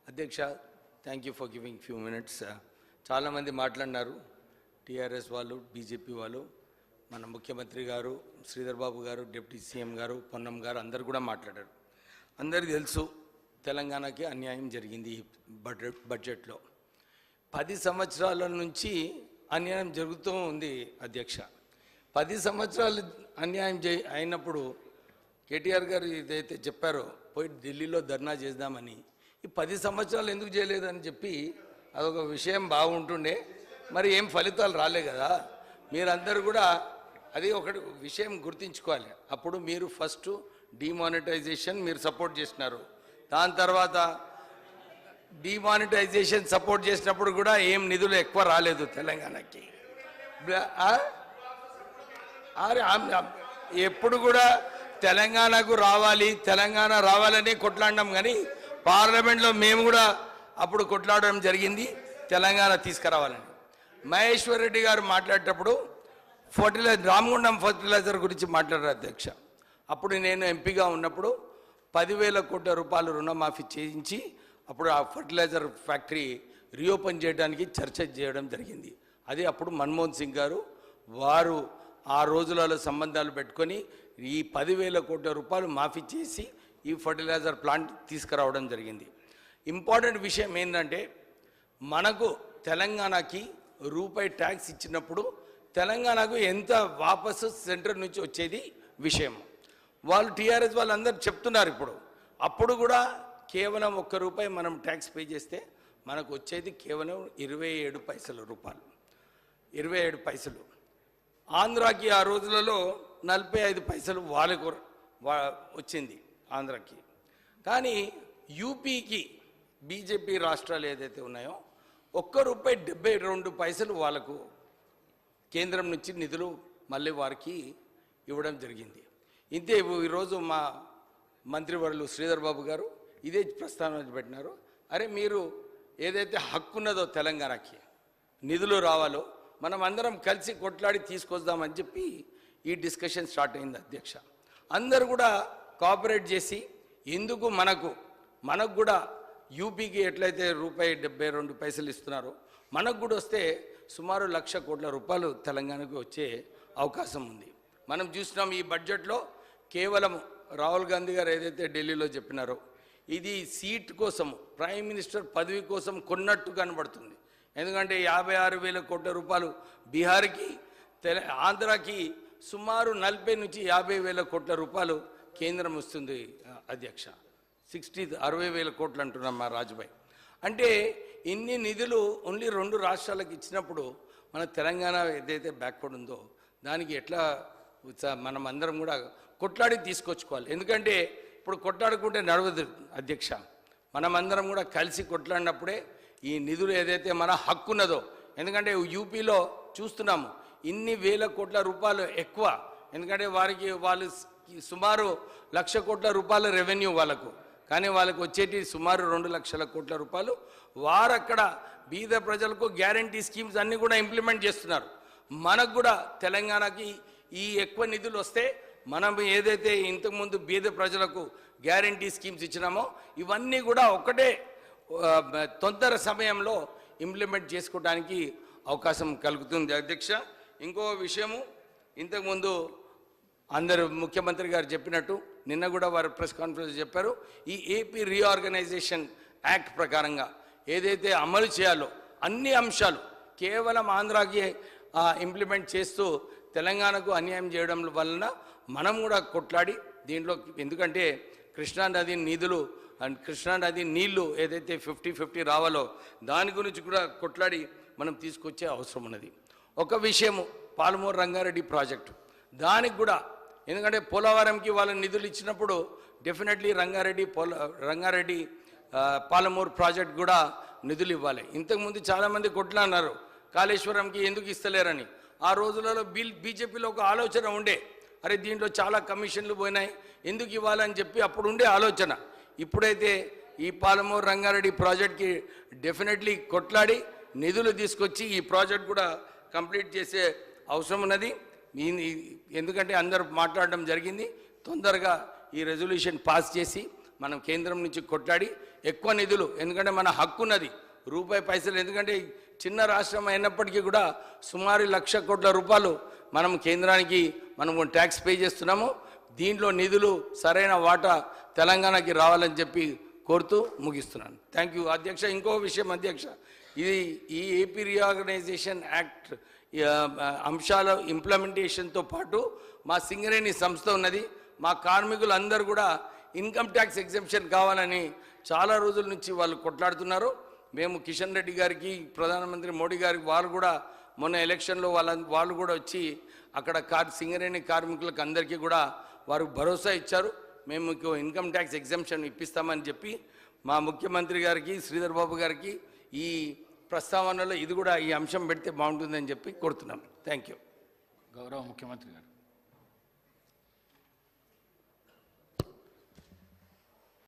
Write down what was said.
అధ్యక్ష, thank you for giving few minutes. చాలామంది మాట్లాడినారు, టీఆర్ఎస్ వాళ్ళు, బీజేపీ వాళ్ళు, మన ముఖ్యమంత్రి గారు, శ్రీధర్ బాబు గారు, డిప్యూటీ సీఎం గారు, పొన్నం గారు అందరు కూడా మాట్లాడారు. అందరికీ తెలుసు తెలంగాణకి అన్యాయం జరిగింది ఈ బడ్జెట్లో. 10 సంవత్సరాల నుంచి అన్యాయం జరుగుతూ ఉంది అధ్యక్ష. 10 సంవత్సరాలు అన్యాయం అయినప్పుడు కేటీఆర్ గారు ఏదైతే చెప్పారో పోయి ఢిల్లీలో ధర్నా చేద్దామని, ఈ 10 సంవత్సరాలు ఎందుకు చేయలేదని చెప్పి అదొక విషయం బాగుంటుండే. మరి ఏం ఫలితాలు రాలే కదా. మీరందరూ కూడా అది ఒకటి విషయం గుర్తుంచుకోవాలి. అప్పుడు మీరు ఫస్ట్ డిమానిటైజేషన్ మీరు సపోర్ట్ చేసినారు, దాని తర్వాత డిమానిటైజేషన్ సపోర్ట్ చేసినప్పుడు కూడా ఏం నిధులు ఎక్కువ రాలేదు తెలంగాణకి. ఎప్పుడు కూడా తెలంగాణకు రావాలి, తెలంగాణ రావాలని కొట్లాడినాం, కానీ పార్లమెంట్లో మేము కూడా అప్పుడు కొట్లాడడం జరిగింది తెలంగాణ తీసుకురావాలని. మహేశ్వర్ రెడ్డి గారు మాట్లాడేటప్పుడు రామగుండం ఫర్టిలైజర్ గురించి మాట్లాడారు అధ్యక్ష. అప్పుడు నేను ఎంపీగా ఉన్నప్పుడు 10,000 కోట్ల రూపాయలు రుణమాఫీ చేయించి అప్పుడు ఆ ఫర్టిలైజర్ ఫ్యాక్టరీ రీఓపెన్ చేయడానికి చర్చ చేయడం జరిగింది. అది అప్పుడు మన్మోహన్ సింగ్ గారు వారు ఆ రోజులలో సంబంధాలు పెట్టుకొని ఈ 10,000 కోట్ల రూపాయలు మాఫీ చేసి ఈ ఫర్టిలైజర్ ప్లాంట్ తీసుకురావడం జరిగింది. ఇంపార్టెంట్ విషయం ఏంటంటే, మనకు తెలంగాణకి రూపాయి ట్యాక్స్ ఇచ్చినప్పుడు తెలంగాణకు ఎంత వాపసు సెంటర్ నుంచి వచ్చేది విషయం వాళ్ళు టీఆర్ఎస్ వాళ్ళందరూ చెప్తున్నారు ఇప్పుడు. అప్పుడు కూడా కేవలం ₹1 మనం ట్యాక్స్ పే చేస్తే మనకు వచ్చేది కేవలం 27 రూపాయలు, 27 పైసలు. ఆంధ్రాకి ఆ రోజులలో 45 పైసలు వాళ్ళకు వచ్చింది ఆంధ్రాకి. కానీ యూపీకి బీజేపీ రాష్ట్రాలు ఏదైతే ఉన్నాయో ₹1.72 వాళ్ళకు కేంద్రం నుంచి నిధులు మళ్ళీ వారికి ఇవ్వడం జరిగింది. ఇంతే ఈరోజు మా మంత్రివర్యులు శ్రీధర్ బాబు గారు ఇదే ప్రస్తావన పెట్టినారు. అరే మీరు ఏదైతే హక్కు ఉన్నదో తెలంగాణకి నిధులు రావాలో మనం అందరం కలిసి కొట్లాడి తీసుకొద్దామని చెప్పి ఈ డిస్కషన్ స్టార్ట్ అయింది అధ్యక్ష. అందరు కూడా కోఆపరేట్ చేసి ఎందుకు మనకు కూడా యూపీకి ఎట్లయితే ₹1.72 ఇస్తున్నారో మనకు కూడా వస్తే సుమారు ₹1,00,000 కోట్ల తెలంగాణకు వచ్చే అవకాశం ఉంది. మనం చూసినాం ఈ బడ్జెట్లో కేవలం రాహుల్ గాంధీ గారు ఏదైతే ఢిల్లీలో చెప్పినారో ఇది సీట్ కోసం, ప్రైమ్ మినిస్టర్ పదవి కోసం కొన్నట్టు కనబడుతుంది. ఎందుకంటే 56,000 కోట్ల రూపాయలు బీహార్కి, ఆంధ్రాకి సుమారు 40 నుంచి 50,000 కోట్ల రూపాయలు కేంద్రం వస్తుంది అధ్యక్ష. 60,000 కోట్లు అంటున్నాం మా రాజుభాయ్. అంటే ఇన్ని నిధులు ఓన్లీ 2 రాష్ట్రాలకు ఇచ్చినప్పుడు మన తెలంగాణ ఏదైతే బ్యాక్వర్డ్ ఉందో దానికి ఎట్లా మనం అందరం కూడా కొట్లాడి తీసుకొచ్చుకోవాలి. ఎందుకంటే ఇప్పుడు కొట్లాడుకుంటే నడవదు అధ్యక్ష. మనమందరం కూడా కలిసి కొట్లాడినప్పుడే ఈ నిధులు ఏదైతే మన హక్కు ఉన్నదో, ఎందుకంటే యూపీలో చూస్తున్నాము ఇన్ని వేల కోట్ల రూపాయలు ఎక్కువ, ఎందుకంటే వాళ్ళు సుమారు ₹1,00,000 కోట్ల రెవెన్యూ వాళ్ళకు, కానీ వాళ్ళకు వచ్చేటి సుమారు 2,00,000 కోట్ల రూపాయలు. వారు అక్కడ బీద ప్రజలకు గ్యారంటీ స్కీమ్స్ అన్నీ కూడా ఇంప్లిమెంట్ చేస్తున్నారు. మనకు కూడా తెలంగాణకి ఈ ఎక్కువ నిధులు వస్తే మనం ఏదైతే ఇంతకుముందు బీద ప్రజలకు గ్యారంటీ స్కీమ్స్ ఇచ్చినామో ఇవన్నీ కూడా ఒకటే తొందర సమయంలో ఇంప్లిమెంట్ చేసుకోవడానికి అవకాశం కలుగుతుంది అధ్యక్ష. ఇంకో విషయము, ఇంతకుముందు అందరు ముఖ్యమంత్రి గారు చెప్పినట్టు నిన్న కూడా వారు ప్రెస్ కాన్ఫరెన్స్ చెప్పారు, ఈ ఏపీ రీఆర్గనైజేషన్ యాక్ట్ ప్రకారంగా ఏదైతే అమలు చేయాలో అన్ని అంశాలు కేవలం ఆంధ్రాకి ఇంప్లిమెంట్ చేస్తూ తెలంగాణకు అన్యాయం చేయడం వలన మనం కూడా కొట్లాడి దీంట్లో, ఎందుకంటే కృష్ణానది నిధులు అండ్ కృష్ణానది నీళ్లు ఏదైతే 50-50 రావాలో దాని గురించి కూడా కొట్లాడి మనం తీసుకొచ్చే అవసరం ఉన్నది. ఒక విషయము పాలమూరు రంగారెడ్డి ప్రాజెక్టు, దానికి కూడా ఎందుకంటే పోలవరంకి వాళ్ళ నిధులు ఇచ్చినప్పుడు డెఫినెట్లీ రంగారెడ్డి పాలమూరు ప్రాజెక్ట్ కూడా నిధులు ఇవ్వాలి. ఇంతకుముందు చాలామంది కొట్లాడినారు కాళేశ్వరంకి ఎందుకు ఇస్తలేరని. ఆ రోజులలో బీజేపీలో ఒక ఆలోచన ఉండే, అరే దీంట్లో చాలా కమిషన్లు పోయినాయి ఎందుకు ఇవ్వాలని చెప్పి అప్పుడు ఉండే ఆలోచన. ఇప్పుడైతే ఈ పాలమూరు రంగారెడ్డి ప్రాజెక్ట్కి డెఫినెట్లీ కొట్లాడి నిధులు తీసుకొచ్చి ఈ ప్రాజెక్ట్ కూడా కంప్లీట్ చేసే అవసరం ఉన్నది. ఎందుకంటే అందరూ మాట్లాడడం జరిగింది, తొందరగా ఈ రెజల్యూషన్ పాస్ చేసి మనం కేంద్రం నుంచి కొట్లాడి ఎక్కువ నిధులు, ఎందుకంటే మన హక్కు ఉన్నది రూపాయి పైసలు, ఎందుకంటే చిన్న రాష్ట్రం అయినప్పటికీ కూడా సుమారు 1,00,000 కోట్ల రూపాయలు మనం కేంద్రానికి మనము ట్యాక్స్ పే చేస్తున్నాము. దీంట్లో నిధులు సరైన వాటా తెలంగాణకి రావాలని చెప్పి కోరుతూ ముగిస్తున్నాను. థ్యాంక్ యూ అధ్యక్ష. ఇంకో విషయం అధ్యక్ష, ఈ ఏపీ రీఆర్గనైజేషన్ యాక్ట్ అంశాల ఇంప్లిమెంటేషన్తో పాటు మా సింగరేణి సంస్థ ఉన్నది. మా కార్మికులందరూ కూడా ఇన్కమ్ ట్యాక్స్ ఎగ్జెంప్షన్ కావాలని చాలా రోజుల నుంచి వాళ్ళు కొట్లాడుతున్నారు. మేము కిషన్ రెడ్డి గారికి, ప్రధానమంత్రి మోడీ గారికి, వాళ్ళు కూడా మొన్న ఎలక్షన్లో వాళ్ళు కూడా వచ్చి అక్కడ సింగరేణి కార్మికులకు అందరికీ కూడా వారు భరోసా ఇచ్చారు. మేము మీకు ఇన్కమ్ ట్యాక్స్ ఎగ్జెంప్షన్ ఇప్పిస్తామని చెప్పి మా ముఖ్యమంత్రి గారికి, శ్రీధర్ బాబు గారికి ఈ ప్రస్తావనలో ఇది కూడా ఈ అంశం పెడితే బాగుంటుందని చెప్పి కోరుతున్నాం. Thank you. గౌరవ ముఖ్యమంత్రి గారు.